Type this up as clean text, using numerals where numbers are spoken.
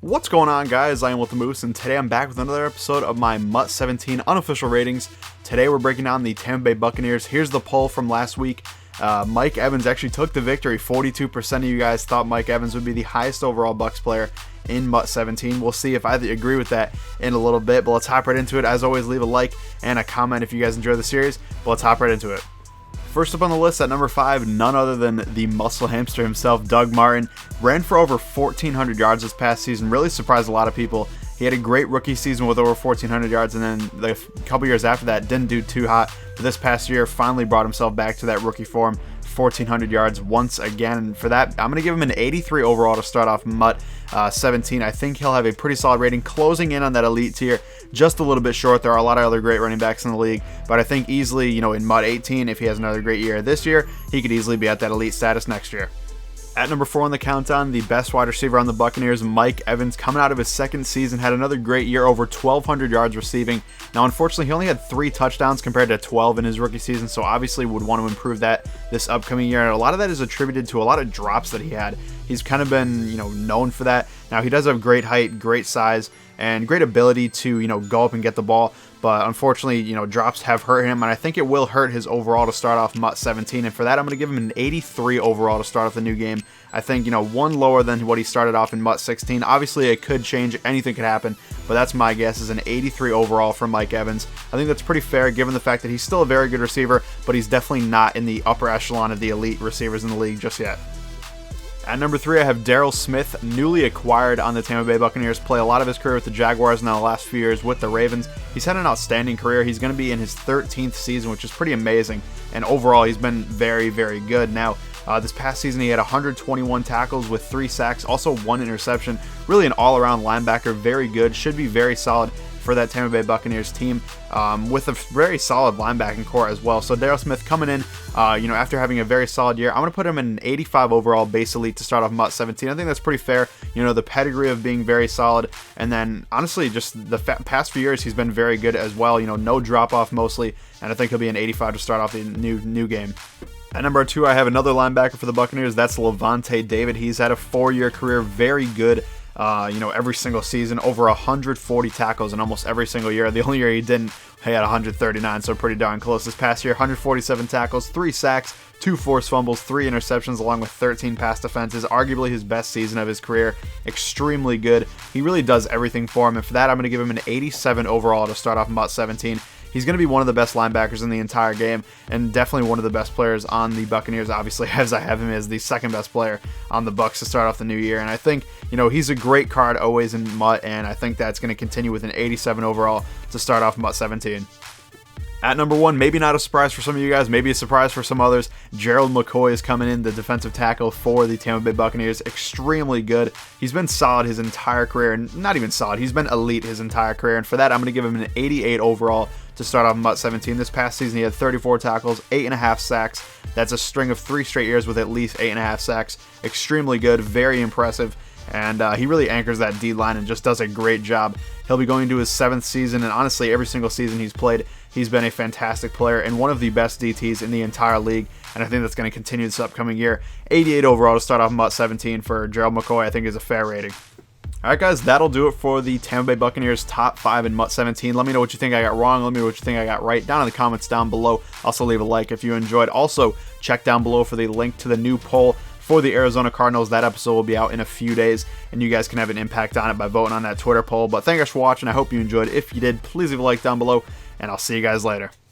What's going on, guys? I am with the Moose, and today I'm back with another episode of my MUT 17 unofficial ratings. Today we're breaking down the Tampa Bay Buccaneers. Here's the poll from last week. Mike Evans actually took the victory. 42% of you guys thought Mike Evans would be the highest overall Bucs player in MUT 17. We'll see if I agree with that in a little bit, but let's hop right into it. As always, leave a like and a comment if you guys enjoy the series, but let's hop right into it. First up on the list at number 5, none other than the muscle hamster himself, Doug Martin. Ran for over 1,400 yards this past season. Really surprised a lot of people. He had a great rookie season with over 1,400 yards, and then a couple years after that didn't do too hot. But this past year finally brought himself back to that rookie form, 1,400 yards once again. And for that, I'm going to give him an 83 overall to start off MUT 17. I think he'll have a pretty solid rating, closing in on that elite tier, just a little bit short. There are a lot of other great running backs in the league, but I think easily, in MUT 18, if he has another great year this year, he could easily be at that elite status next year. At number 4 on the countdown, the best wide receiver on the Buccaneers, Mike Evans, coming out of his second season, had another great year, over 1,200 yards receiving. Now, unfortunately, he only had 3 touchdowns compared to 12 in his rookie season, so obviously would want to improve that this upcoming year. And a lot of that is attributed to a lot of drops that he had. He's kind of been, known for that. Now, he does have great height, great size, and great ability to, go up and get the ball. But unfortunately, drops have hurt him, and I think it will hurt his overall to start off MUT 17. And for that, I'm going to give him an 83 overall to start off the new game. I think, one lower than what he started off in MUT 16. Obviously, it could change. Anything could happen, but that's my guess, is an 83 overall from Mike Evans. I think that's pretty fair given the fact that he's still a very good receiver, but he's definitely not in the upper echelon of the elite receivers in the league just yet. At number 3, I have Darrell Smith, newly acquired on the Tampa Bay Buccaneers. Play a lot of his career with the Jaguars, and now the last few years with the Ravens. He's had an outstanding career. He's going to be in his 13th season, which is pretty amazing. And overall, he's been very, very good. Now, this past season, he had 121 tackles with 3 sacks, also 1 interception. Really an all-around linebacker, very good. Should be very solid for that Tampa Bay Buccaneers team, with a very solid linebacking core as well. So Darrell Smith coming in, after having a very solid year, I'm going to put him in an 85 overall base elite to start off MUT 17. I think that's pretty fair. The pedigree of being very solid, and then honestly, just the past few years, he's been very good as well. No drop off mostly, and I think he'll be an 85 to start off the new game. At number 2, I have another linebacker for the Buccaneers. That's Lavonte David. He's had a 4-year career, very good. Every single season, over 140 tackles in almost every single year. The only year he didn't, he had 139, so pretty darn close. This past year, 147 tackles, 3 sacks, 2 forced fumbles, 3 interceptions, along with 13 pass defenses. Arguably his best season of his career. Extremely good. He really does everything for him, and for that, I'm going to give him an 87 overall to start off MUT 17. He's going to be one of the best linebackers in the entire game, and definitely one of the best players on the Buccaneers, obviously, as I have him as the second best player on the Bucs to start off the new year. And I think, he's a great card always in MUT, and I think that's going to continue with an 87 overall to start off MUT 17. At number 1, maybe not a surprise for some of you guys, maybe a surprise for some others, Gerald McCoy is coming in, the defensive tackle for the Tampa Bay Buccaneers. Extremely good. He's been solid his entire career, and not even solid, he's been elite his entire career, and for that, I'm going to give him an 88 overall to start off MUT 17. This past season, he had 34 tackles, 8.5 sacks. That's a string of 3 straight years with at least 8.5 sacks. Extremely good, very impressive. And he really anchors that D-line and just does a great job. He'll be going into his 7th season, and honestly, every single season he's played, he's been a fantastic player and one of the best DTs in the entire league, and I think that's going to continue this upcoming year. 88 overall to start off MUT 17 for Gerald McCoy, I think is a fair rating. Alright guys, that'll do it for the Tampa Bay Buccaneers top 5 in MUT 17. Let me know what you think I got wrong. Let me know what you think I got right down in the comments down below. Also leave a like if you enjoyed. Also, check down below for the link to the new poll for the Arizona Cardinals. That episode will be out in a few days, and you guys can have an impact on it by voting on that Twitter poll. But thank you guys for watching. I hope you enjoyed. If you did, please leave a like down below, and I'll see you guys later.